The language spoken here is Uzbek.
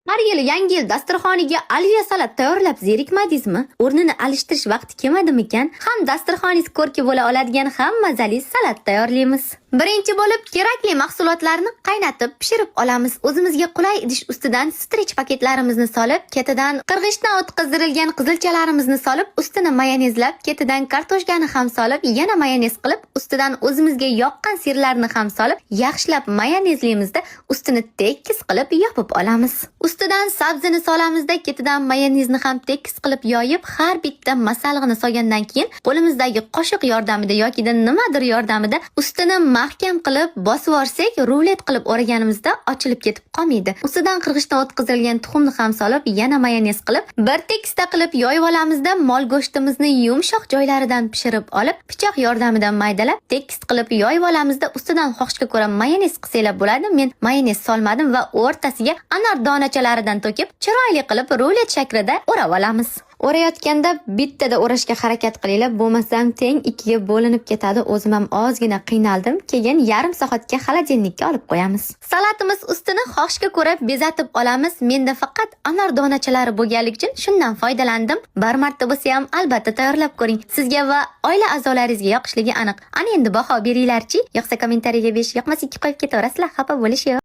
Har yili yangi yil dasturxoniga alya salat tayyorlab zerikmadingizmi? O'rnini alishtirish vaqti kelmadimikan? Ham dasturxoningiz ko'rki bo'la oladigan ham mazali salat tayyorlaymiz. Birinchi bo'lib kerakli mahsulotlarni qaynatib pishirib olamiz. O'zimizga qulay idish ustidan strech paketlarimizni solib, ketidan qirg'ichdan o'tkazilgan qizilchalarimizni solib, ustini mayonezlab, ketidan kartoshkani ham solib, yana mayonez qilib, ustidan o'zimizga yoqqan sirlarni ham solib, yaxshilab mayonezlimizda ustini tekis qilib yopib olamiz. Ustidan sabzini solamizda, ketidan mayonezni ham tekis qilib yoyib, har bitta masallig'ini solgandan keyin qo'limizdagi qoshiq yordamida yoki nimadir yordamida ustini mahkam qilib bosib yorsak, rulet qilib o'raganimizda ochilib ketib qolmaydi. Ustidan qirg'ichdan o'tkazilgan tuxumni ham solib, yana mayonez qilib, bir tekisda qilib yoyib olamizda, mol go'shtimizni yumshoq joylaridan pishirib olib, pichoq yordamida maydalab, tekis qilib yoyib olamizda, ustidan xohishga ko'ra mayonez qilsanglar bo'ladi. Men mayonez solmadim va o'rtasiga anor donachalaridan to'kib, chiroyli qilib rulet shaklida o'rab olamiz. O'rayotganda bittada o'rashga harakat qilinglar, bo'lmasam teng ikkiga bo'linib ketadi. O'zim ham ozgina qiynaldim. Keyin yarim soatga xolodilnikka olib qo'yamiz. Salatimiz ustini xohishga ko'ra bezatib olamiz. Menda faqat anor donachalari bo'lganligi uchun shundan foydalandim. Bir marta bo'lsa ham albatta tayyorlab ko'ring. Sizga va oila a'zolaringizga yoqishligi aniq. Ana endi baho beringlarchi. Yoqsa kommentariyaga 5, yoqmasa 2 qo'yib ketaverasizlar. Xafa bo'lish yo'q.